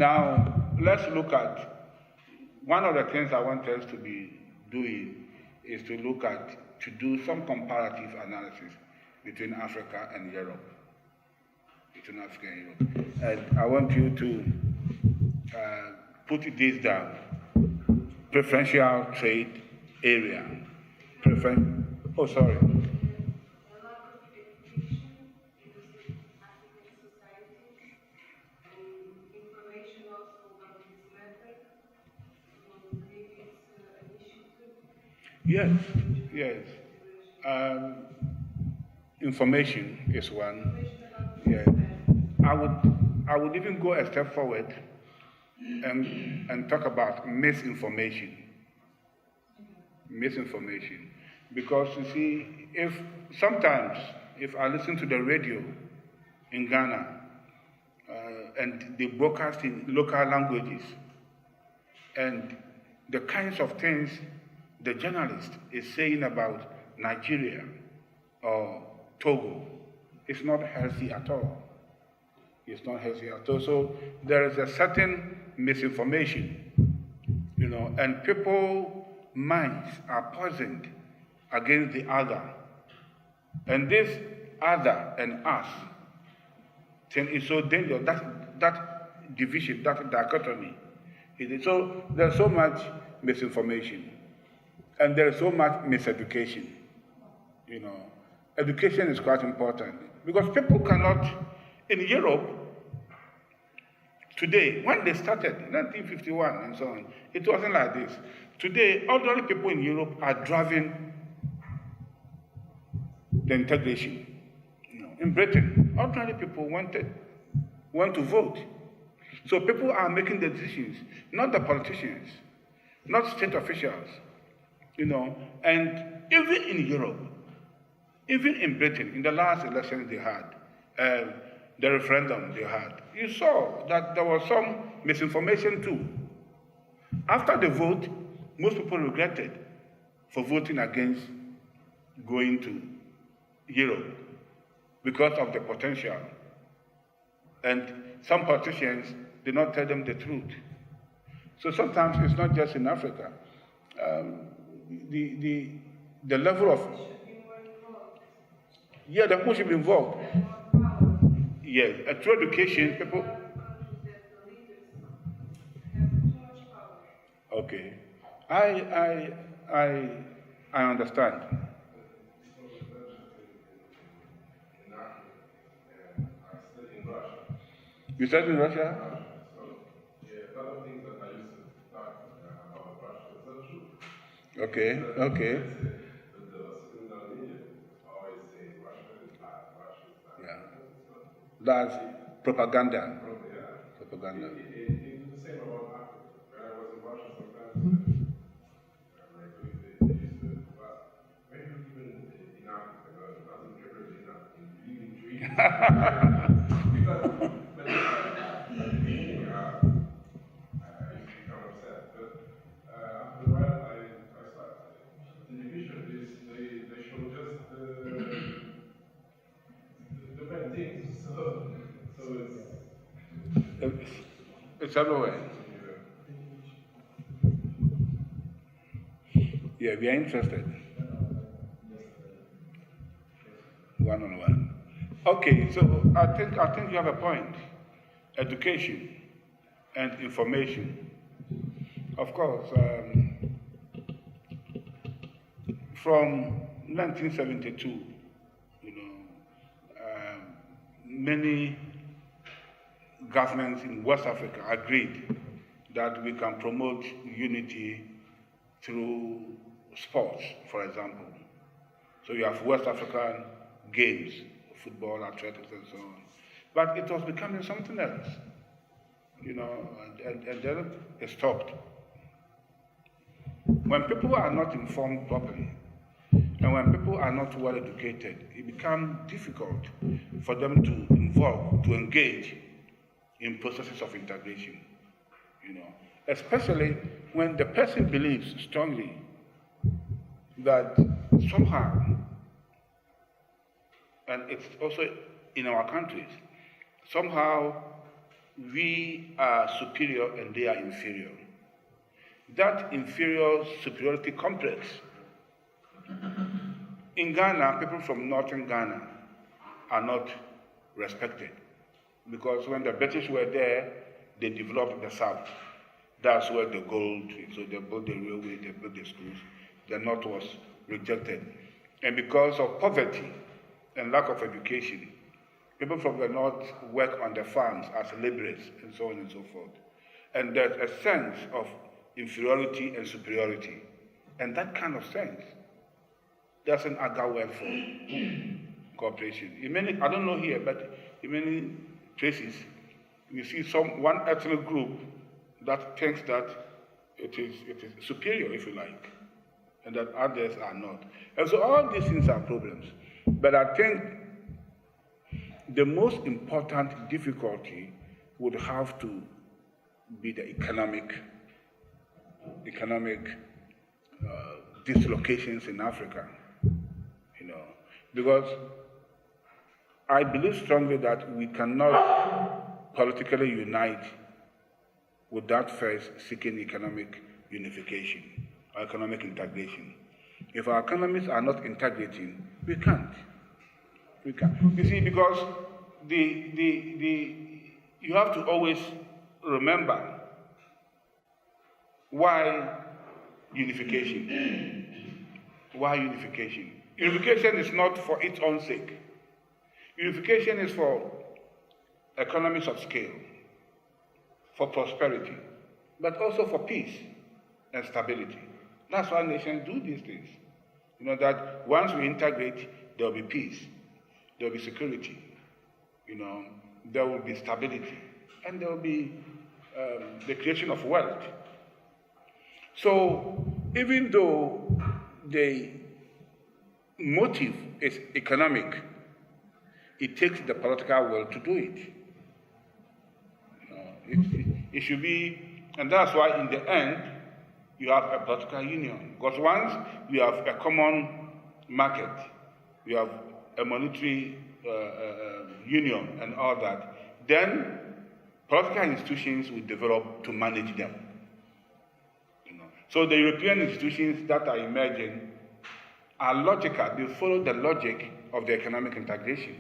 Now, let's look at one of the things I want us to be doing is to do some comparative analysis between Africa and Europe. And I want you to put this down. Preferential trade area. Oh, sorry. Yes. Information is one. Yeah. I would even go a step forward and talk about misinformation. Because you see, if I listen to the radio in Ghana and they broadcast in local languages and the kinds of things the journalist is saying about Nigeria or Togo, it's not healthy at all. So there is a certain misinformation, and people's minds are poisoned against the other. And this other and us thing is so dangerous, that division, that dichotomy. So there's so much misinformation. And there is so much miseducation. Education is quite important because people cannot, in Europe, today, when they started, 1951 and so on, it wasn't like this. Today, elderly people in Europe are driving the integration. In Britain, elderly people want to vote. So people are making the decisions, not the politicians, not state officials. And even in Europe, even in Britain, in the last elections they had, the referendum they had, you saw that there was some misinformation too. After the vote, most people regretted for voting against going to Europe because of the potential. And some politicians did not tell them the truth. So sometimes it's not just in Africa. The level of the people should be involved. Yes, through education, people. Okay, I understand. You studied in Russia? Okay. Yeah. That's propaganda. Propaganda. It's the same about Africa. When I was in Russia sometimes, they used to when you even in Africa, nothing different in living trees. Because I used to become upset. But after a while, I started. Television is they show just the bad things. So it's everywhere. Yeah, we are interested. One-on-one. Okay, so I think you have a point. Education and information. Of course, from 1972, many governments in West Africa agreed that we can promote unity through sports, for example. So you have West African games, football, athletics, and so on. But it was becoming something else, and then it stopped. When people are not informed properly, and when people are not well educated, it becomes difficult for them to engage in processes of integration, especially when the person believes strongly that somehow, and it's also in our countries, somehow we are superior and they are inferior. That inferior superiority complex. In Ghana, people from northern Ghana are not respected because when the British were there, they developed the south. That's where the gold is. So they built the railway, they built the schools. The north was rejected. And because of poverty and lack of education, people from the north work on the farms as laborers and so on and so forth. And there's a sense of inferiority and superiority. And that kind of sense doesn't augur well for cooperation. In many, I don't know here, but in many places, you see one ethnic group that thinks that it is superior, if you like, and that others are not. And so all these things are problems. But I think the most important difficulty would have to be the economic dislocations in Africa, because I believe strongly that we cannot politically unite without first seeking economic unification or economic integration. If our economies are not integrating, we can't. We can't. You see, because you have to always remember why unification. Why unification? Unification is not for its own sake. Unification is for economies of scale, for prosperity, but also for peace and stability. That's why nations do these things. That once we integrate, there will be peace, there will be security, there will be stability, and there will be the creation of wealth. So even though the motive is economic, it takes the political will to do it. It should be, and that's why in the end, you have a political union. Because once you have a common market, you have a monetary union and all that, then political institutions will develop to manage them. So the European institutions that are emerging are logical. They follow the logic of the economic integration.